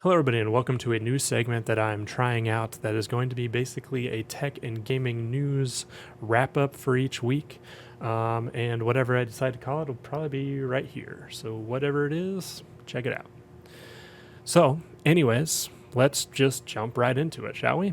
Hello, everybody, and welcome to a new segment that I'm trying out that is going to be basically a tech and gaming news wrap up for each week. And whatever I decide to call it will probably be right here. So, whatever it is, check it out. So, anyways, let's just jump right into it, shall we?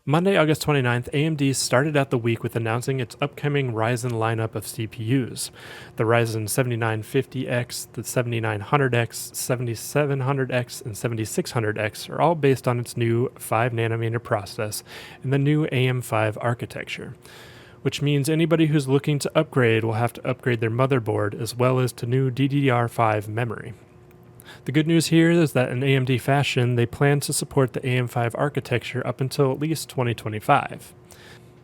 Monday, August 29th, AMD started out the week with announcing its upcoming Ryzen lineup of CPUs. The Ryzen 7950X, the 7900X, 7700X, and 7600X are all based on its new 5nm process and the new AM5 architecture, which means anybody who's looking to upgrade will have to upgrade their motherboard as well as to new DDR5 memory. The good news here is that in AMD fashion, they plan to support the AM5 architecture up until at least 2025.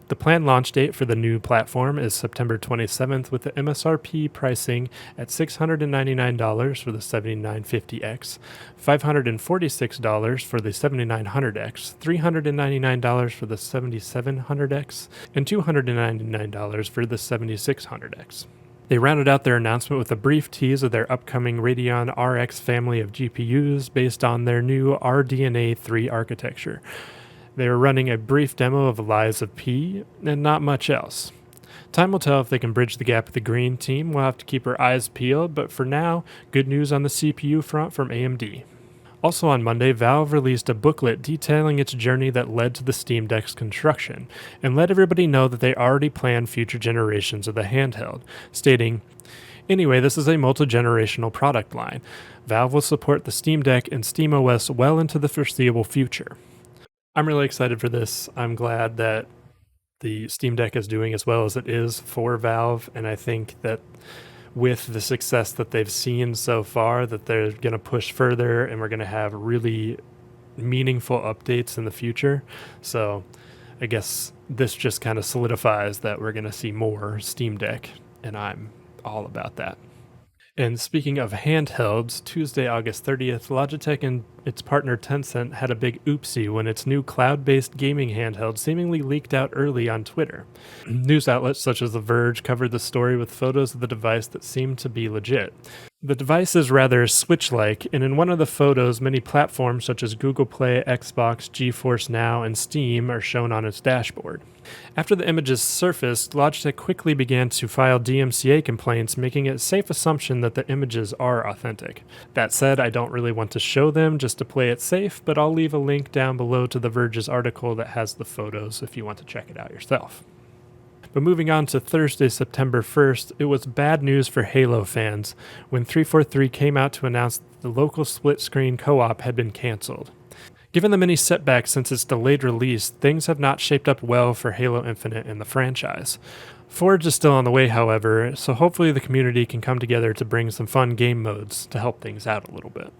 The planned launch date for the new platform is September 27th, with the MSRP pricing at $699 for the 7950X, $546 for the 7900X, $399 for the 7700X, and $299 for the 7600X. They rounded out their announcement with a brief tease of their upcoming Radeon RX family of GPUs based on their new RDNA 3 architecture. They are running a brief demo of Lies of P, and not much else. Time will tell if they can bridge the gap with the green team. We'll have to keep our eyes peeled, but for now, good news on the CPU front from AMD. Also on Monday, Valve released a booklet detailing its journey that led to the Steam Deck's construction, and let everybody know that they already plan future generations of the handheld, stating, "Anyway, this is a multi-generational product line. Valve will support the Steam Deck and SteamOS well into the foreseeable future." I'm really excited for this. I'm glad that the Steam Deck is doing as well as it is for Valve, and I think that with the success that they've seen so far, that they're going to push further and we're going to have really meaningful updates in the future. So I guess this just kind of solidifies that we're going to see more Steam Deck, and I'm all about that. And speaking of handhelds, Tuesday, August 30th, Logitech and its partner Tencent had a big oopsie when its new cloud-based gaming handheld seemingly leaked out early on Twitter. News outlets such as The Verge covered the story with photos of the device that seemed to be legit. The device is rather Switch-like, and in one of the photos, many platforms such as Google Play, Xbox, GeForce Now, and Steam are shown on its dashboard. After the images surfaced, Logitech quickly began to file DMCA complaints, making it a safe assumption that the images are authentic. That said, I don't really want to show them just to play it safe, but I'll leave a link down below to The Verge's article that has the photos if you want to check it out yourself. But moving on to Thursday, September 1st, it was bad news for Halo fans when 343 came out to announce that the local split-screen co-op had been canceled. Given the many setbacks since its delayed release, things have not shaped up well for Halo Infinite and the franchise. Forge is still on the way, however, so hopefully the community can come together to bring some fun game modes to help things out a little bit.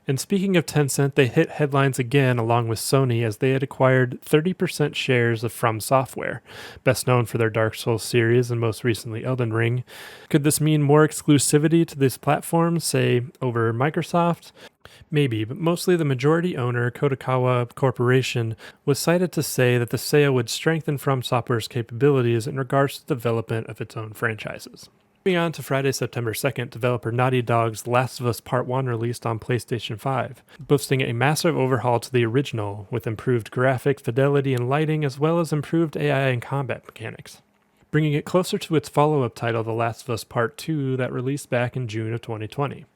And speaking of Tencent, they hit headlines again along with Sony as they had acquired 30% shares of From Software, best known for their Dark Souls series and most recently Elden Ring. Could this mean more exclusivity to these platforms, say over Microsoft? Maybe, but mostly the majority owner, Kodakawa Corporation, was cited to say that the sale would strengthen From Software's capabilities in regards to the development of its own franchises. Moving on to Friday, September 2nd, developer Naughty Dog's Last of Us Part 1 released on PlayStation 5, boasting a massive overhaul to the original with improved graphics, fidelity, and lighting, as well as improved AI and combat mechanics, bringing it closer to its follow-up title, The Last of Us Part 2, that released back in June of 2020. It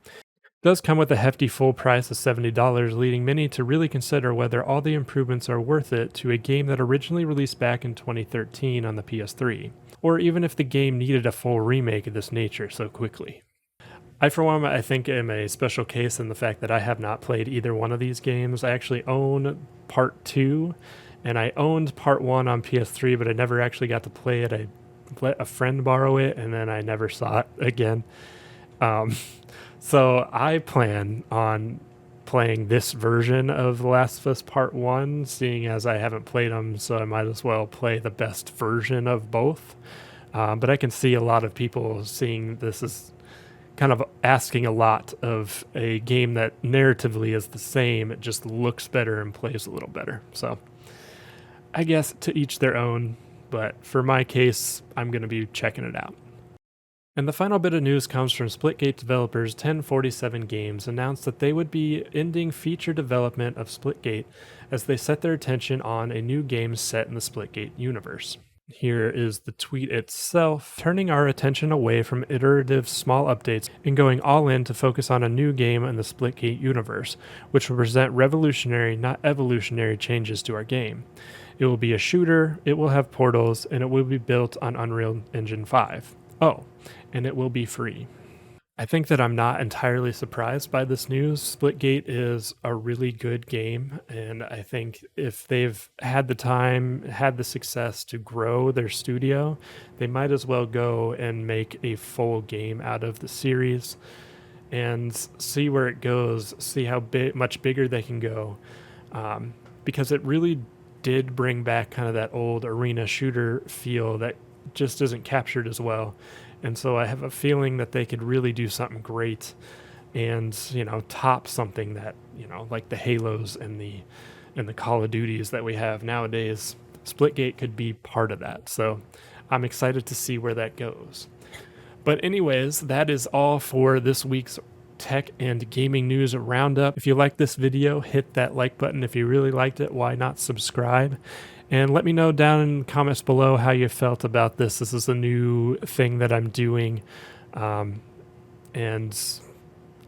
does come with a hefty full price of $70, leading many to really consider whether all the improvements are worth it to a game that originally released back in 2013 on the PS3, or even if the game needed a full remake of this nature so quickly. I, for one, I think am a special case in the fact that I have not played either one of these games. I actually own Part 2, and I owned Part 1 on PS3, but I never actually got to play it. I let a friend borrow it, and then I never saw it again. So I plan on playing this version of The Last of Us Part 1, seeing as I haven't played them, so I might as well play the best version of both. But I can see a lot of people seeing this as kind of asking a lot of a game that narratively is the same. It just looks better and plays a little better. So I guess to each their own, but for my case, I'm going to be checking it out. And the final bit of news comes from Splitgate developers 1047 Games announced that they would be ending feature development of Splitgate as they set their attention on a new game set in the Splitgate universe. Here is the tweet itself, turning our attention away from iterative small updates and going all in to focus on a new game in the Splitgate universe, which will present revolutionary, not evolutionary changes to our game. It will be a shooter, it will have portals, and it will be built on Unreal Engine 5. Oh, and it will be free. I think that I'm not entirely surprised by this news. Splitgate is a really good game, and I think if they've had the time, had the success to grow their studio, they might as well go and make a full game out of the series and see where it goes, see how much bigger they can go, because it really did bring back kind of that old arena shooter feel that just isn't captured as well. And so I have a feeling that they could really do something great and, top something that, like the Halos and the Call of Duties that we have nowadays. Splitgate could be part of that. So I'm excited to see where that goes. But anyways, that is all for this week's tech and gaming news roundup. If you like this video, hit that like button. If you really liked it, why not subscribe? And let me know down in the comments below how you felt about this. This is a new thing that I'm doing, and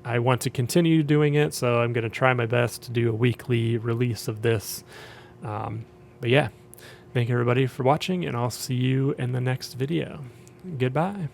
I want to continue doing it, so I'm going to try my best to do a weekly release of this. But yeah, thank everybody for watching, and I'll see you in the next video. Goodbye.